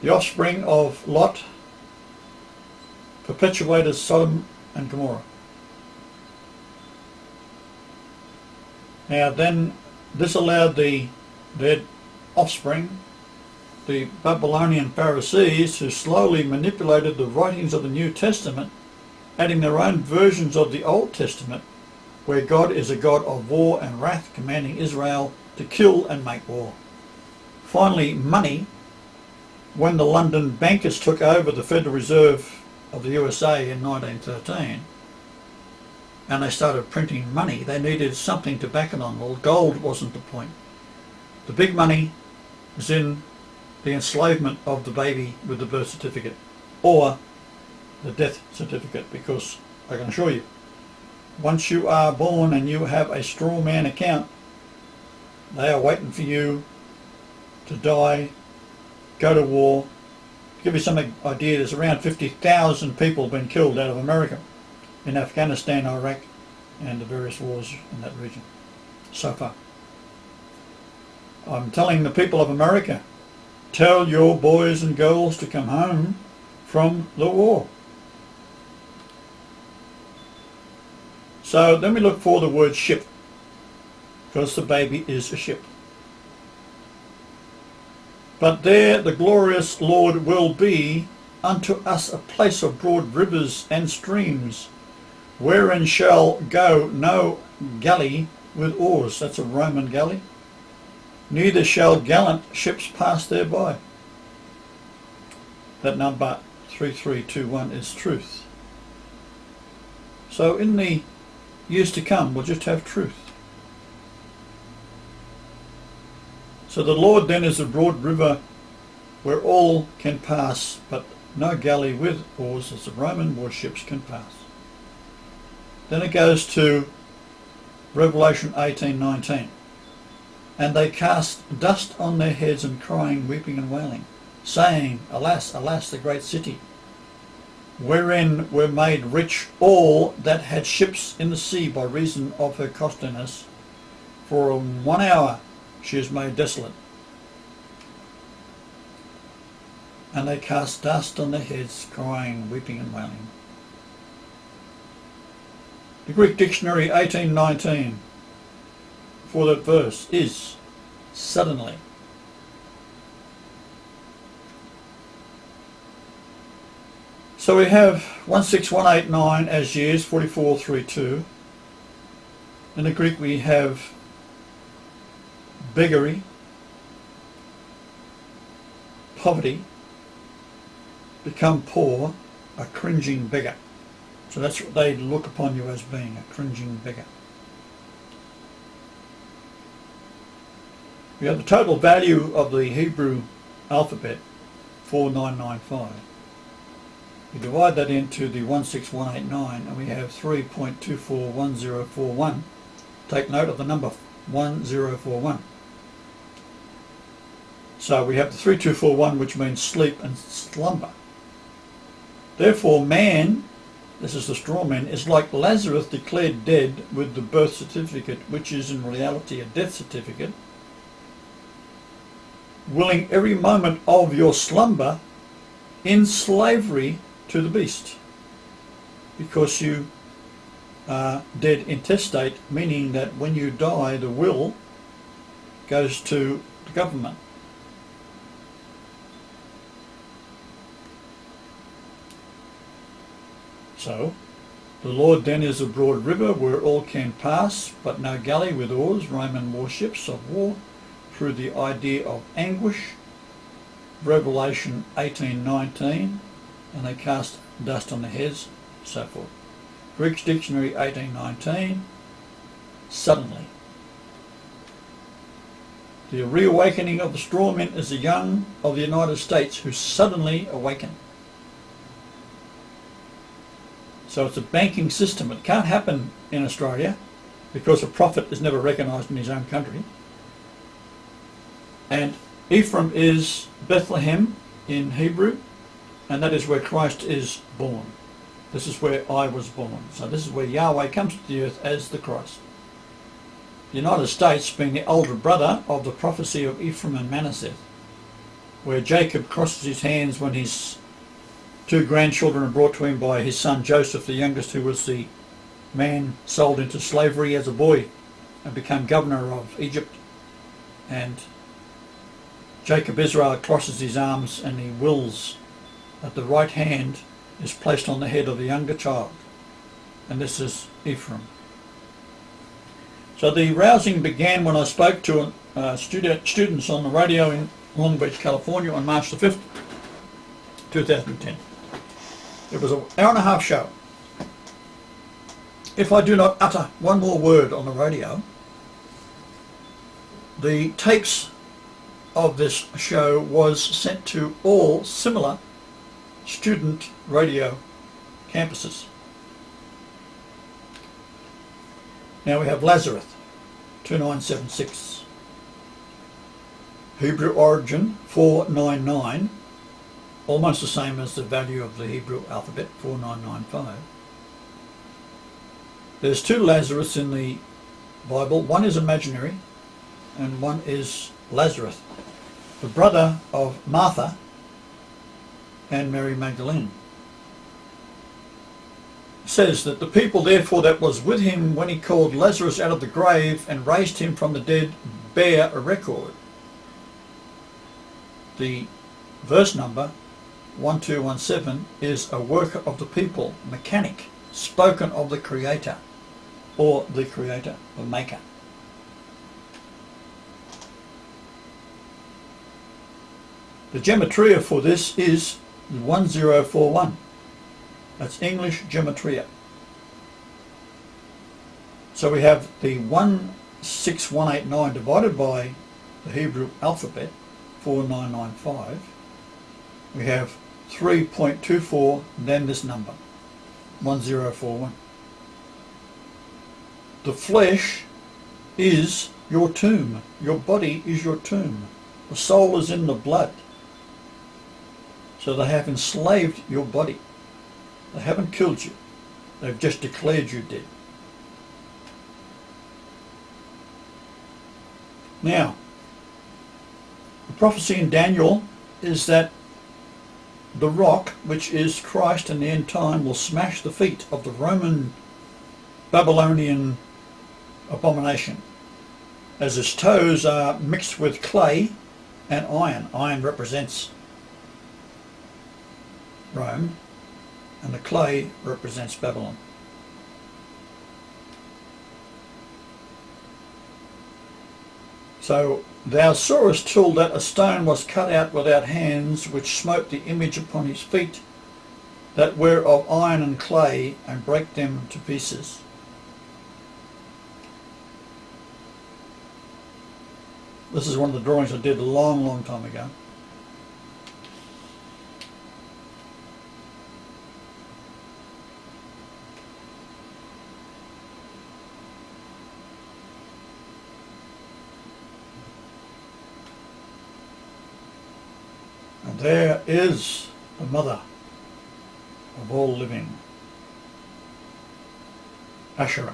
The offspring of Lot perpetuated Sodom and Gomorrah. Now then, this allowed their offspring, the Babylonian Pharisees, who slowly manipulated the writings of the New Testament, adding their own versions of the Old Testament, where God is a God of war and wrath, commanding Israel to kill and make war. Finally, money. When the London bankers took over the Federal Reserve of the USA in 1913, and they started printing money, they needed something to back it on. Well, gold wasn't the point. The big money was in the enslavement of the baby with the birth certificate or the death certificate, because I can assure you, once you are born and you have a Strawman account, they are waiting for you to die, go to war. To give you some idea, there's around 50,000 people have been killed out of America in Afghanistan, Iraq and the various wars in that region so far. I'm telling the people of America, tell your boys and girls to come home from the war. So then we look for the word ship, because the baby is a ship. But there the glorious Lord will be unto us a place of broad rivers and streams, wherein shall go no galley with oars. That's a Roman galley. Neither shall gallant ships pass thereby. That number 3321 is truth. So in the years to come, we'll just have truth. So the Lord then is a broad river where all can pass, but no galley with oars as the Roman warships can pass. Then it goes to Revelation 18:19. And they cast dust on their heads and crying, weeping and wailing, saying, Alas, alas, the great city, wherein were made rich all that had ships in the sea by reason of her costliness. For in 1 hour she is made desolate. And they cast dust on their heads, crying, weeping and wailing. The Greek dictionary 1819 for that verse is suddenly. So we have 16189 as years, 4432. In the Greek we have beggary, poverty, become poor, a cringing beggar. So that's what they look upon you as being, a cringing beggar. We have the total value of the Hebrew alphabet, 4995. We divide that into the 16189 and we have 3.241041. Take note of the number 1041. So we have the 3241, which means sleep and slumber. Therefore man, this is the Strawman, is like Lazarus declared dead with the birth certificate, which is in reality a death certificate, willing every moment of your slumber in slavery to the beast, because you are dead intestate, meaning that when you die the will goes to the government. So the Lord then is a broad river where all can pass, but no galley with oars, Roman warships of war, through the idea of anguish, Revelation 18:19, and they cast dust on their heads, so forth. Greek's dictionary 18:19, suddenly. The reawakening of the strawmen is the young of the United States who suddenly awaken. So it's a banking system. It can't happen in Australia because a prophet is never recognised in his own country. And Ephraim is Bethlehem in Hebrew, and that is where Christ is born. This is where I was born. So this is where Yahweh comes to the earth as the Christ. The United States being the older brother of the prophecy of Ephraim and Manasseh. where Jacob crosses his hands when his two grandchildren are brought to him by his son Joseph, the youngest, who was the man sold into slavery as a boy and became governor of Egypt. And Jacob Israel crosses his arms and he wills that the right hand is placed on the head of the younger child, and this is Ephraim. So the rousing began when I spoke to students on the radio in Long Beach, California on March the 5th, 2010. It was an hour and a half show. If I do not utter one more word on the radio, the tapes of this show was sent to all similar student radio campuses. Now we have Lazarus, 2976. Hebrew origin, 499, almost the same as the value of the Hebrew alphabet, 4995. There's two Lazarus in the Bible. One is imaginary and one is Lazarus, the brother of Martha and Mary Magdalene. It says that the people therefore that was with him when he called Lazarus out of the grave and raised him from the dead bear a record. The verse number 1217 is a worker of the people, mechanic, spoken of the creator, or the creator, the maker. The gematria for this is 1041. That's English gematria. So we have the 16189 divided by the Hebrew alphabet, 4995. We have 3.24, then this number, 1041. The flesh is your tomb. Your body is your tomb. The soul is in the blood. So they have enslaved your body. They haven't killed you. They've just declared you dead. Now, the prophecy in Daniel is that the rock, which is Christ in the end time, will smash the feet of the Roman Babylonian abomination, as his toes are mixed with clay and iron. Iron represents Rome, and the clay represents Babylon. So thou sawest till that a stone was cut out without hands, which smote the image upon his feet, that were of iron and clay, and brake them to pieces. This is one of the drawings I did a long, long time ago. And there is the mother of all living, Asherah.